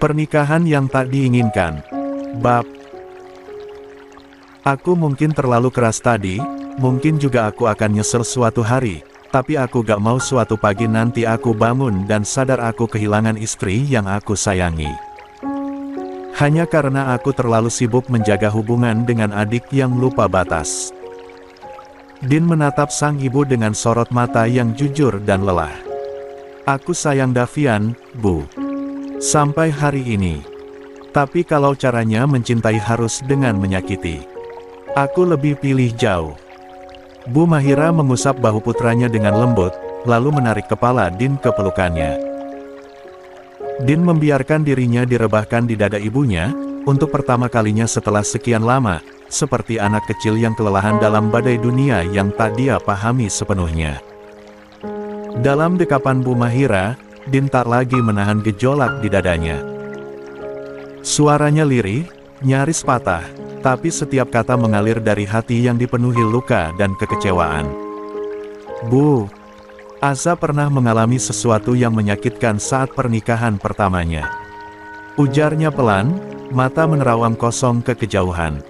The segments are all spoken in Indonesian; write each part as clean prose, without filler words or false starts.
Pernikahan yang tak diinginkan. Bab. Aku mungkin terlalu keras tadi, mungkin juga aku akan nyesel suatu hari, tapi aku gak mau suatu pagi nanti aku bangun dan sadar aku kehilangan istri yang aku sayangi. Hanya karena aku terlalu sibuk menjaga hubungan dengan adik yang lupa batas. Din menatap sang ibu dengan sorot mata yang jujur dan lelah. Aku sayang Davian, Bu. Sampai hari ini. Tapi kalau caranya mencintai harus dengan menyakiti, aku lebih pilih jauh. Bu Mahira mengusap bahu putranya dengan lembut, lalu menarik kepala Din ke pelukannya. Din membiarkan dirinya direbahkan di dada ibunya, untuk pertama kalinya setelah sekian lama, seperti anak kecil yang kelelahan dalam badai dunia yang tak dia pahami sepenuhnya. Dalam dekapan Bu Mahira, Din tak lagi menahan gejolak di dadanya. Suaranya lirih, nyaris patah, tapi setiap kata mengalir dari hati yang dipenuhi luka dan kekecewaan. Bu, Aza pernah mengalami sesuatu yang menyakitkan saat pernikahan pertamanya. Ujarnya pelan, mata menerawang kosong ke kejauhan.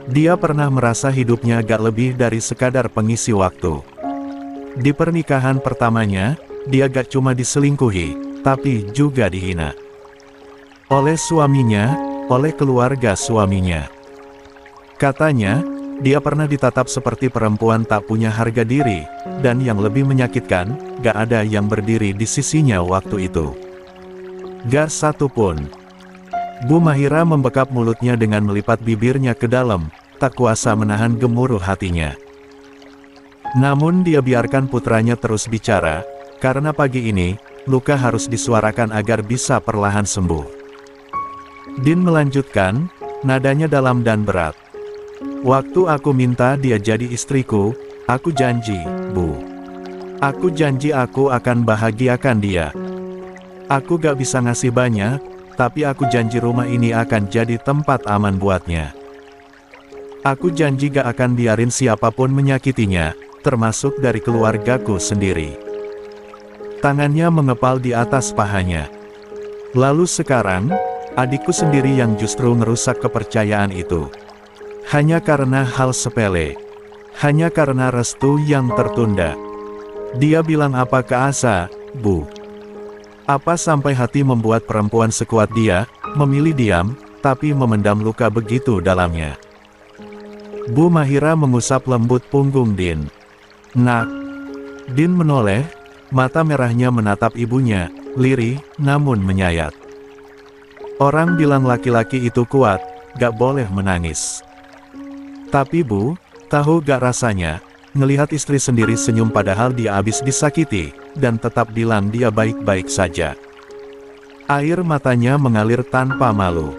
Dia pernah merasa hidupnya gak lebih dari sekadar pengisi waktu. Di pernikahan pertamanya, dia gak cuma diselingkuhi, tapi juga dihina. Oleh suaminya, oleh keluarga suaminya. Katanya, dia pernah ditatap seperti perempuan tak punya harga diri, dan yang lebih menyakitkan, gak ada yang berdiri di sisinya waktu itu. Gak satu pun. Bu Mahira membekap mulutnya dengan melipat bibirnya ke dalam, tak kuasa menahan gemuruh hatinya. Namun dia biarkan putranya terus bicara, karena pagi ini, luka harus disuarakan agar bisa perlahan sembuh. Din melanjutkan, nadanya dalam dan berat. Waktu aku minta dia jadi istriku, aku janji, Bu. Aku janji aku akan bahagiakan dia. Aku gak bisa ngasih banyak, tapi aku janji rumah ini akan jadi tempat aman buatnya. Aku janji gak akan biarin siapapun menyakitinya, termasuk dari keluargaku sendiri. Tangannya mengepal di atas pahanya. Lalu sekarang, adikku sendiri yang justru ngerusak kepercayaan itu. Hanya karena hal sepele. Hanya karena restu yang tertunda. Dia bilang apa ke Aza, Bu? Apa sampai hati membuat perempuan sekuat dia, memilih diam, tapi memendam luka begitu dalamnya? Bu Mahira mengusap lembut punggung Din. Nak. Din menoleh, mata merahnya menatap ibunya, lirih, namun menyayat. Orang bilang laki-laki itu kuat, gak boleh menangis. Tapi Bu, tahu gak rasanya, ngelihat istri sendiri senyum padahal dia habis disakiti, dan tetap bilang dia baik-baik saja. Air matanya mengalir tanpa malu.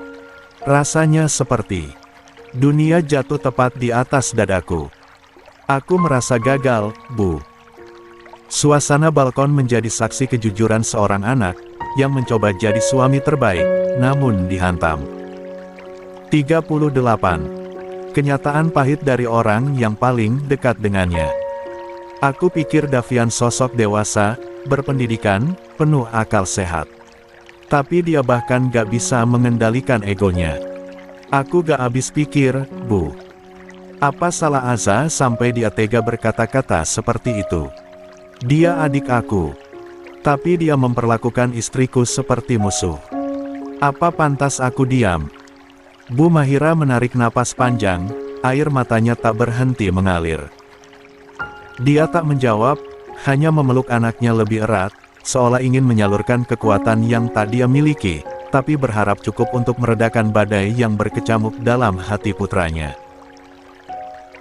Rasanya seperti dunia jatuh tepat di atas dadaku. Aku merasa gagal, Bu. Suasana balkon menjadi saksi kejujuran seorang anak, yang mencoba jadi suami terbaik, namun dihantam. 38. Kenyataan pahit dari orang yang paling dekat dengannya. Aku pikir Davian sosok dewasa, berpendidikan, penuh akal sehat. Tapi dia bahkan gak bisa mengendalikan egonya. Aku gak habis pikir, Bu. Apa salah Aza sampai dia tega berkata-kata seperti itu? Dia adik aku. Tapi dia memperlakukan istriku seperti musuh. Apa pantas aku diam? Bu Mahira menarik napas panjang, air matanya tak berhenti mengalir. Dia tak menjawab, hanya memeluk anaknya lebih erat, seolah ingin menyalurkan kekuatan yang tak dia miliki, tapi berharap cukup untuk meredakan badai yang berkecamuk dalam hati putranya.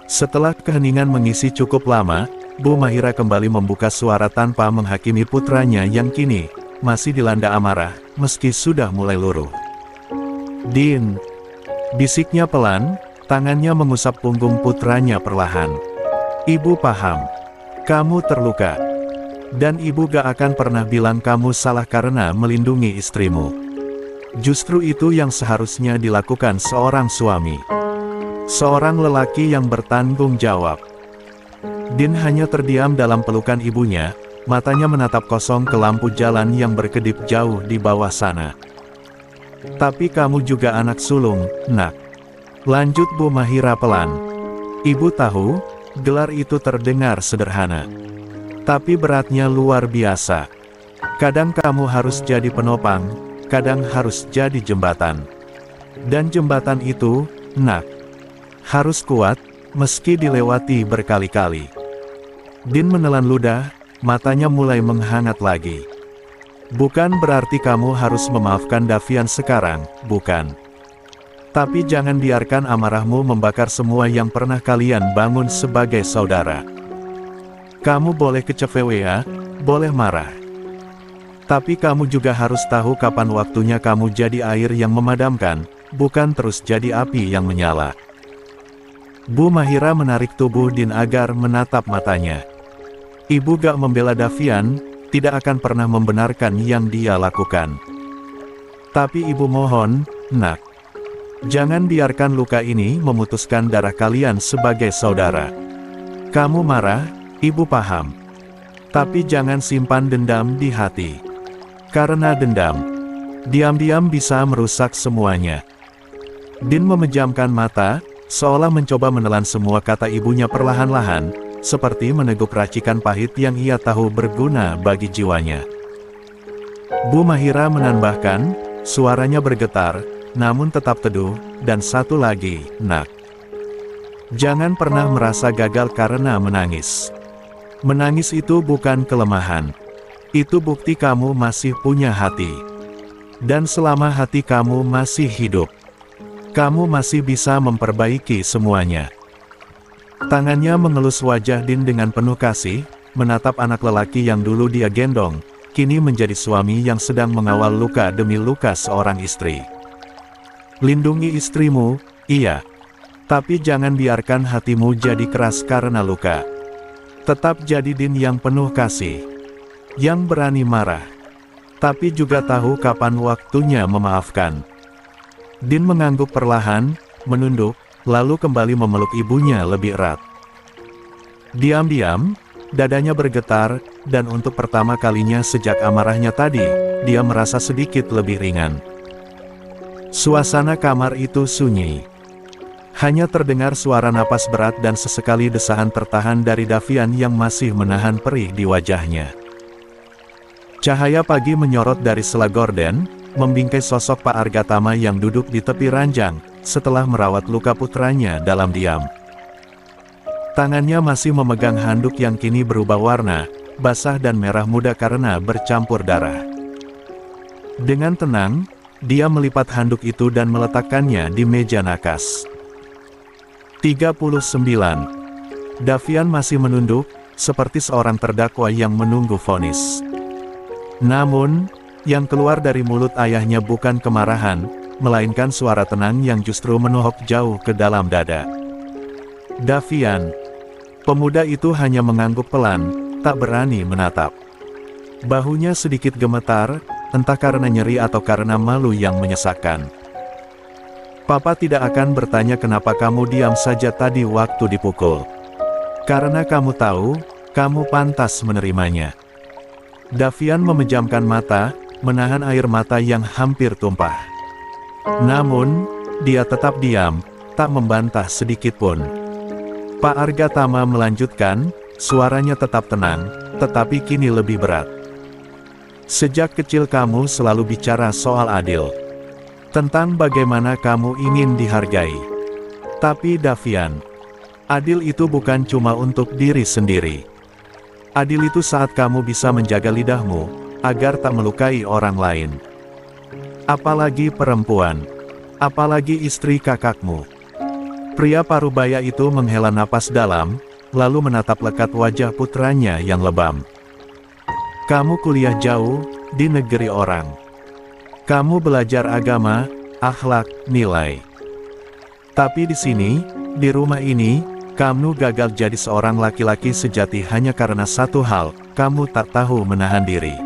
Setelah keheningan mengisi cukup lama, Bu Mahira kembali membuka suara tanpa menghakimi putranya yang kini masih dilanda amarah, meski sudah mulai luruh. Din, bisiknya pelan, tangannya mengusap punggung putranya perlahan. Ibu paham. Kamu terluka. Dan ibu gak akan pernah bilang kamu salah karena melindungi istrimu. Justru itu yang seharusnya dilakukan seorang suami. Seorang lelaki yang bertanggung jawab. Din hanya terdiam dalam pelukan ibunya, matanya menatap kosong ke lampu jalan yang berkedip jauh di bawah sana. Tapi kamu juga anak sulung, nak. Lanjut Bu Mahira pelan. Ibu tahu, gelar itu terdengar sederhana. Tapi beratnya luar biasa. Kadang kamu harus jadi penopang, kadang harus jadi jembatan. Dan jembatan itu, nak, harus kuat, meski dilewati berkali-kali. Din menelan ludah, matanya mulai menghangat lagi. Bukan berarti kamu harus memaafkan Davian sekarang, bukan. Tapi jangan biarkan amarahmu membakar semua yang pernah kalian bangun sebagai saudara. Kamu boleh kecewa, boleh marah. Tapi kamu juga harus tahu kapan waktunya kamu jadi air yang memadamkan, bukan terus jadi api yang menyala. Bu Mahira menarik tubuh Din agar menatap matanya. Ibu gak membela Davian, tidak akan pernah membenarkan yang dia lakukan. Tapi ibu mohon, nak. Jangan biarkan luka ini memutuskan darah kalian sebagai saudara. Kamu marah, ibu paham. Tapi jangan simpan dendam di hati. Karena dendam, diam-diam bisa merusak semuanya. Din memejamkan mata, seolah mencoba menelan semua kata ibunya perlahan-lahan, seperti meneguk racikan pahit yang ia tahu berguna bagi jiwanya. Bu Mahira menambahkan, suaranya bergetar, namun tetap teduh, dan satu lagi, nak. Jangan pernah merasa gagal karena menangis. Menangis itu bukan kelemahan. Itu bukti kamu masih punya hati. Dan selama hati kamu masih hidup, kamu masih bisa memperbaiki semuanya. Tangannya mengelus wajah Din dengan penuh kasih, menatap anak lelaki yang dulu dia gendong, kini menjadi suami yang sedang mengawal luka demi luka seorang istri. Lindungi istrimu, iya. Tapi jangan biarkan hatimu jadi keras karena luka. Tetap jadi Din yang penuh kasih. Yang berani marah. Tapi juga tahu kapan waktunya memaafkan. Din mengangguk perlahan, menunduk, lalu kembali memeluk ibunya lebih erat. Diam-diam, dadanya bergetar, dan untuk pertama kalinya sejak amarahnya tadi, dia merasa sedikit lebih ringan. Suasana kamar itu sunyi. Hanya terdengar suara napas berat dan sesekali desahan tertahan dari Davian yang masih menahan perih di wajahnya. Cahaya pagi menyorot dari sela gorden, membingkai sosok Pak Argatama yang duduk di tepi ranjang, setelah merawat luka putranya dalam diam. Tangannya masih memegang handuk yang kini berubah warna, basah dan merah muda karena bercampur darah. Dengan tenang, dia melipat handuk itu dan meletakkannya di meja nakas. 39. Davian masih menunduk, seperti seorang terdakwa yang menunggu vonis. Namun, yang keluar dari mulut ayahnya bukan kemarahan, melainkan suara tenang yang justru menohok jauh ke dalam dada. Davian. Pemuda itu hanya mengangguk pelan, tak berani menatap. Bahunya sedikit gemetar, entah karena nyeri atau karena malu yang menyesakkan. Papa tidak akan bertanya kenapa kamu diam saja tadi waktu dipukul. Karena kamu tahu, kamu pantas menerimanya. Davian memejamkan mata, menahan air mata yang hampir tumpah. Namun, dia tetap diam, tak membantah sedikit pun. Pak Argatama melanjutkan, suaranya tetap tenang, tetapi kini lebih berat. Sejak kecil kamu selalu bicara soal adil. Tentang bagaimana kamu ingin dihargai. Tapi Davian, adil itu bukan cuma untuk diri sendiri. Adil itu saat kamu bisa menjaga lidahmu, agar tak melukai orang lain. Apalagi perempuan. Apalagi istri kakakmu. Pria parubaya itu menghela napas dalam, lalu menatap lekat wajah putranya yang lebam. Kamu kuliah jauh, di negeri orang. Kamu belajar agama, akhlak, nilai. Tapi di sini, di rumah ini, kamu gagal jadi seorang laki-laki sejati hanya karena satu hal, kamu tak tahu menahan diri.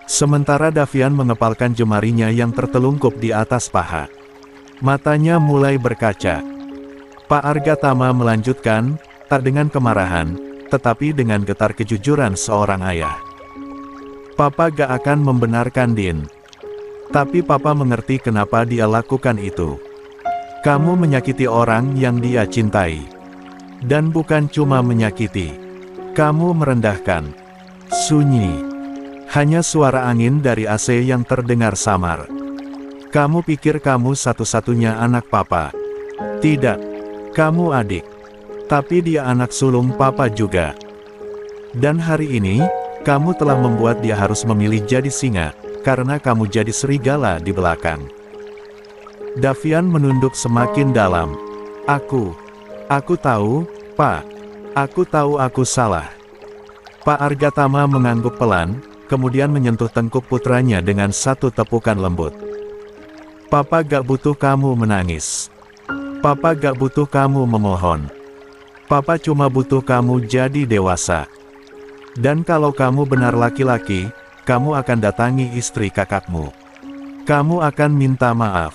Sementara Davian mengepalkan jemarinya yang tertelungkup di atas paha. Matanya mulai berkaca. Pak Argatama melanjutkan, tak dengan kemarahan, tetapi dengan getar kejujuran seorang ayah. Papa gak akan membenarkan Din. Tapi Papa mengerti kenapa dia lakukan itu. Kamu menyakiti orang yang dia cintai. Dan bukan cuma menyakiti. Kamu merendahkan. Sunyi. Hanya suara angin dari AC yang terdengar samar. Kamu pikir kamu satu-satunya anak Papa. Tidak. Kamu adik. Tapi dia anak sulung Papa juga. Dan hari ini, kamu telah membuat dia harus memilih jadi singa, karena kamu jadi serigala di belakang. Davian menunduk semakin dalam. Aku tahu, Pak. Aku tahu aku salah. Pak Argatama mengangguk pelan, kemudian menyentuh tengkuk putranya dengan satu tepukan lembut. Papa gak butuh kamu menangis. Papa gak butuh kamu memohon. Papa cuma butuh kamu jadi dewasa. Dan kalau kamu benar laki-laki, kamu akan datangi istri kakakmu. Kamu akan minta maaf.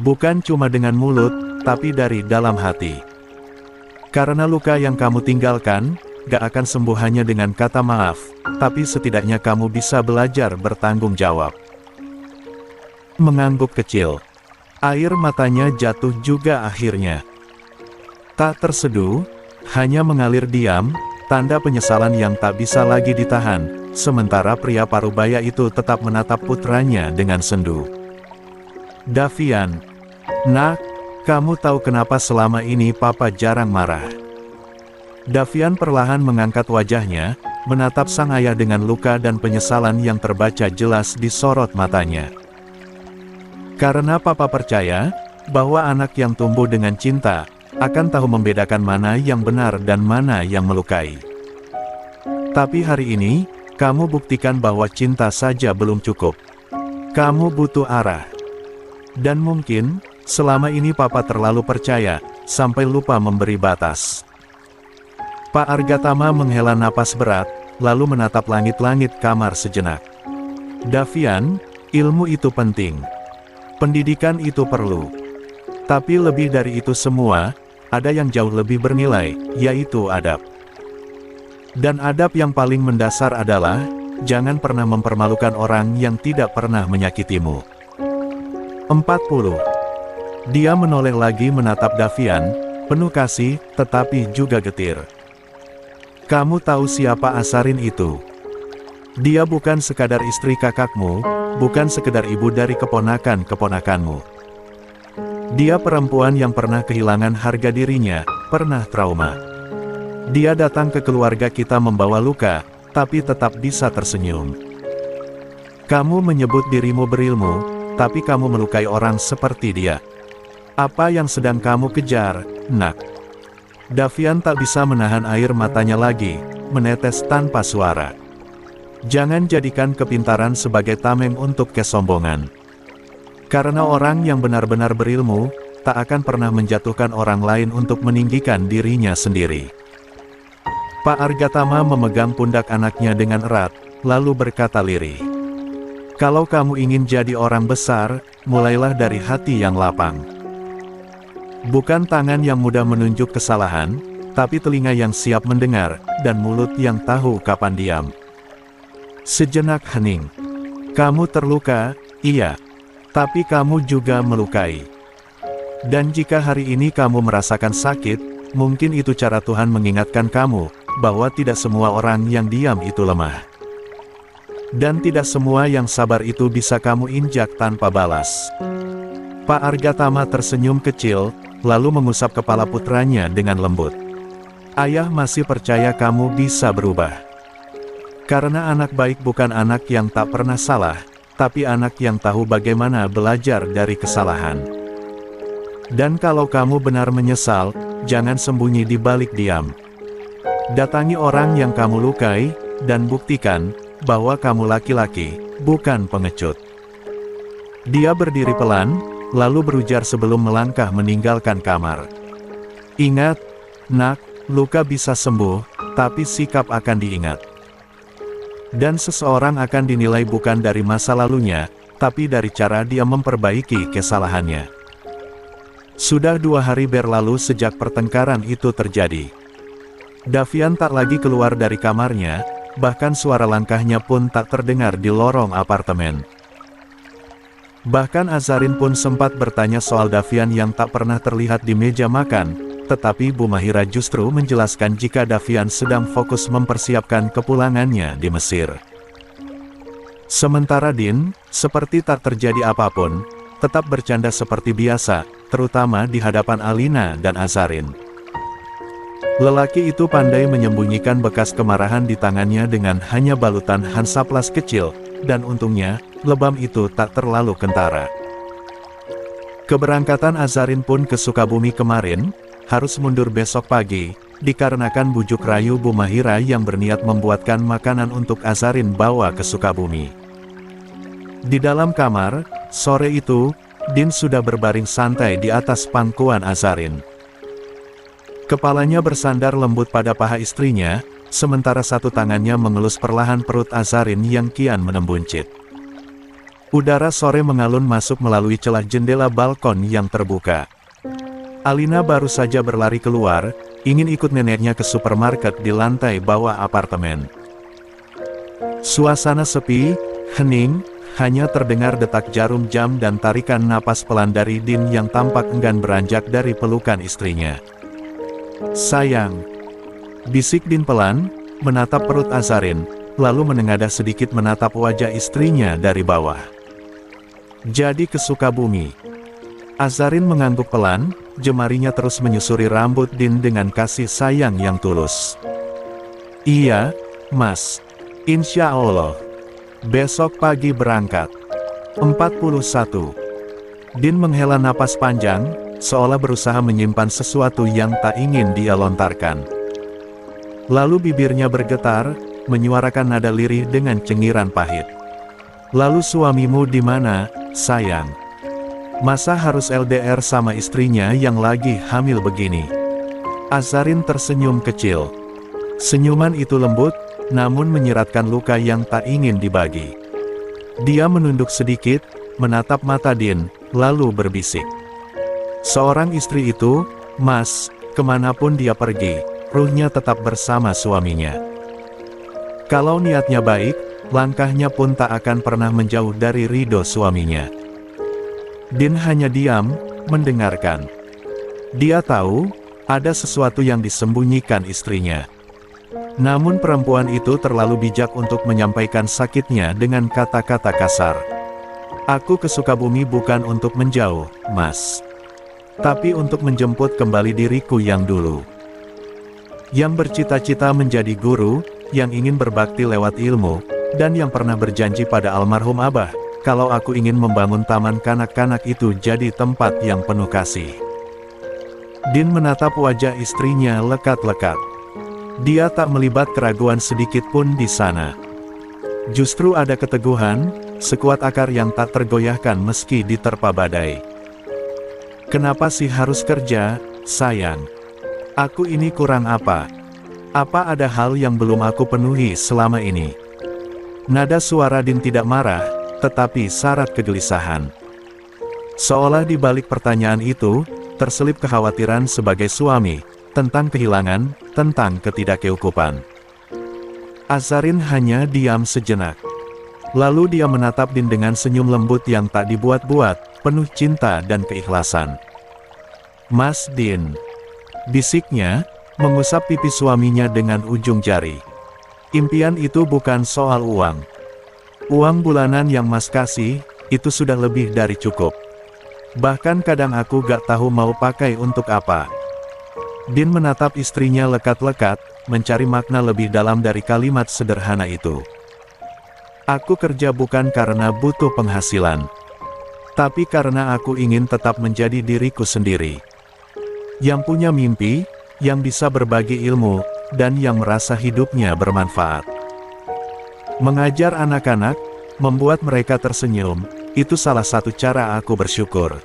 Bukan cuma dengan mulut, tapi dari dalam hati. Karena luka yang kamu tinggalkan, gak akan sembuh hanya dengan kata maaf, tapi setidaknya kamu bisa belajar bertanggung jawab. Mengangguk kecil. Air matanya jatuh juga akhirnya. Tak terseduh, hanya mengalir diam, tanda penyesalan yang tak bisa lagi ditahan, sementara pria parubaya itu tetap menatap putranya dengan sendu. Davian, nak, kamu tahu kenapa selama ini Papa jarang marah? Davian perlahan mengangkat wajahnya, menatap sang ayah dengan luka dan penyesalan yang terbaca jelas di sorot matanya. Karena Papa percaya, bahwa anak yang tumbuh dengan cinta, akan tahu membedakan mana yang benar dan mana yang melukai. Tapi hari ini, kamu buktikan bahwa cinta saja belum cukup. Kamu butuh arah. Dan mungkin, selama ini Papa terlalu percaya, sampai lupa memberi batas. Pak Argatama menghela napas berat, lalu menatap langit-langit kamar sejenak. Davian, ilmu itu penting. Pendidikan itu perlu. Tapi lebih dari itu semua, ada yang jauh lebih bernilai, yaitu adab. Dan adab yang paling mendasar adalah, jangan pernah mempermalukan orang yang tidak pernah menyakitimu. 40. Dia menoleh lagi menatap Davian, penuh kasih, tetapi juga getir. Kamu tahu siapa Asarin itu? Dia bukan sekadar istri kakakmu, bukan sekedar ibu dari keponakan-keponakanmu. Dia perempuan yang pernah kehilangan harga dirinya, pernah trauma. Dia datang ke keluarga kita membawa luka, tapi tetap bisa tersenyum. Kamu menyebut dirimu berilmu, tapi kamu melukai orang seperti dia. Apa yang sedang kamu kejar, nak? Davian tak bisa menahan air matanya lagi, menetes tanpa suara. Jangan jadikan kepintaran sebagai tameng untuk kesombongan. Karena orang yang benar-benar berilmu, tak akan pernah menjatuhkan orang lain untuk meninggikan dirinya sendiri. Pak Argatama memegang pundak anaknya dengan erat, lalu berkata lirih. Kalau kamu ingin jadi orang besar, mulailah dari hati yang lapang. Bukan tangan yang mudah menunjuk kesalahan, tapi telinga yang siap mendengar, dan mulut yang tahu kapan diam. Sejenak hening. Kamu terluka, iya. Tapi kamu juga melukai. Dan jika hari ini kamu merasakan sakit, mungkin itu cara Tuhan mengingatkan kamu, bahwa tidak semua orang yang diam itu lemah. Dan tidak semua yang sabar itu bisa kamu injak tanpa balas. Pak Argatama tersenyum kecil, lalu mengusap kepala putranya dengan lembut. Ayah masih percaya kamu bisa berubah. Karena anak baik bukan anak yang tak pernah salah, tapi anak yang tahu bagaimana belajar dari kesalahan. Dan kalau kamu benar menyesal, jangan sembunyi di balik diam. Datangi orang yang kamu lukai, dan buktikan, bahwa kamu laki-laki, bukan pengecut. Dia berdiri pelan, lalu berujar sebelum melangkah meninggalkan kamar. Ingat, nak, luka bisa sembuh, tapi sikap akan diingat. Dan seseorang akan dinilai bukan dari masa lalunya, tapi dari cara dia memperbaiki kesalahannya. Sudah 2 hari berlalu sejak pertengkaran itu terjadi. Davian tak lagi keluar dari kamarnya, bahkan suara langkahnya pun tak terdengar di lorong apartemen. Bahkan Azarin pun sempat bertanya soal Davian yang tak pernah terlihat di meja makan, tetapi Bu Mahira justru menjelaskan jika Davian sedang fokus mempersiapkan kepulangannya di Mesir. Sementara Din, seperti tak terjadi apapun, tetap bercanda seperti biasa, terutama di hadapan Alina dan Azarin. Lelaki itu pandai menyembunyikan bekas kemarahan di tangannya dengan hanya balutan Hansaplas kecil, dan untungnya, lebam itu tak terlalu kentara. Keberangkatan Azarin pun ke Sukabumi kemarin, harus mundur besok pagi, dikarenakan bujuk rayu Bu Mahira yang berniat membuatkan makanan untuk Azarin bawa ke Sukabumi. Di dalam kamar, sore itu, Din sudah berbaring santai di atas pangkuan Azarin. Kepalanya bersandar lembut pada paha istrinya, sementara satu tangannya mengelus perlahan perut Azarin yang kian menembuncit. Udara sore mengalun masuk melalui celah jendela balkon yang terbuka. Alina baru saja berlari keluar, ingin ikut neneknya ke supermarket di lantai bawah apartemen. Suasana sepi, hening, hanya terdengar detak jarum jam dan tarikan napas pelan dari Din yang tampak enggan beranjak dari pelukan istrinya. "Sayang," bisik Din pelan, menatap perut Azarin, lalu menengadah sedikit menatap wajah istrinya dari bawah. "Jadi ke Sukabumi?" Azarin mengangguk pelan, jemarinya terus menyusuri rambut Din dengan kasih sayang yang tulus. "Iya, Mas. Insya Allah. Besok pagi berangkat." 41. Din menghela napas panjang, seolah berusaha menyimpan sesuatu yang tak ingin dia lontarkan. Lalu bibirnya bergetar, menyuarakan nada lirih dengan cengiran pahit. "Lalu suamimu di mana, sayang? Masa harus LDR sama istrinya yang lagi hamil begini?" Azarin tersenyum kecil. Senyuman itu lembut, namun menyiratkan luka yang tak ingin dibagi. Dia menunduk sedikit, menatap mata Din, lalu berbisik. "Seorang istri itu, Mas, kemanapun dia pergi, ruhnya tetap bersama suaminya. Kalau niatnya baik, langkahnya pun tak akan pernah menjauh dari ridho suaminya." Din hanya diam, mendengarkan. Dia tahu, ada sesuatu yang disembunyikan istrinya. Namun perempuan itu terlalu bijak untuk menyampaikan sakitnya dengan kata-kata kasar. "Aku ke Sukabumi bukan untuk menjauh, Mas. Tapi untuk menjemput kembali diriku yang dulu. Yang bercita-cita menjadi guru, yang ingin berbakti lewat ilmu, dan yang pernah berjanji pada almarhum Abah, kalau aku ingin membangun taman kanak-kanak itu jadi tempat yang penuh kasih." Din menatap wajah istrinya lekat-lekat. Dia tak melibat keraguan sedikit pun di sana. Justru ada keteguhan, sekuat akar yang tak tergoyahkan meski diterpa badai. "Kenapa sih harus kerja, sayang? Aku ini kurang apa? Apa ada hal yang belum aku penuhi selama ini?" Nada suara Din tidak marah, tetapi syarat kegelisahan. Seolah di balik pertanyaan itu, terselip kekhawatiran sebagai suami, tentang kehilangan, tentang ketidakcukupan. Azarin hanya diam sejenak. Lalu dia menatap Din dengan senyum lembut yang tak dibuat-buat, penuh cinta dan keikhlasan. "Mas Din," bisiknya, mengusap pipi suaminya dengan ujung jari. "Impian itu bukan soal uang. Uang bulanan yang Mas kasih, itu sudah lebih dari cukup. Bahkan kadang aku gak tahu mau pakai untuk apa." Din menatap istrinya lekat-lekat, mencari makna lebih dalam dari kalimat sederhana itu. "Aku kerja bukan karena butuh penghasilan, tapi karena aku ingin tetap menjadi diriku sendiri. Yang punya mimpi, yang bisa berbagi ilmu, dan yang merasa hidupnya bermanfaat. Mengajar anak-anak, membuat mereka tersenyum, itu salah satu cara aku bersyukur."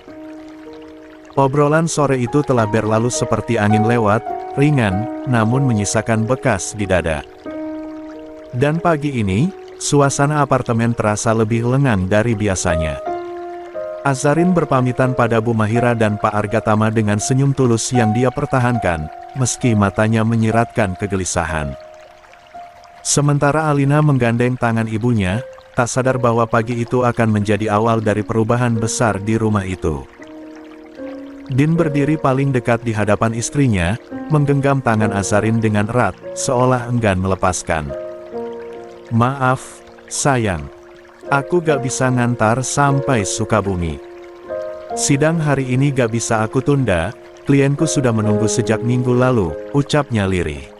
Obrolan sore itu telah berlalu seperti angin lewat, ringan, namun menyisakan bekas di dada. Dan pagi ini, suasana apartemen terasa lebih lengang dari biasanya. Azarin berpamitan pada Bu Mahira dan Pak Argatama dengan senyum tulus yang dia pertahankan, meski matanya menyiratkan kegelisahan. Sementara Alina menggandeng tangan ibunya, tak sadar bahwa pagi itu akan menjadi awal dari perubahan besar di rumah itu. Din berdiri paling dekat di hadapan istrinya, menggenggam tangan Azarin dengan erat, seolah enggan melepaskan. "Maaf, sayang. Aku gak bisa ngantar sampai Sukabumi. Sidang hari ini gak bisa aku tunda, klienku sudah menunggu sejak minggu lalu," ucapnya lirih.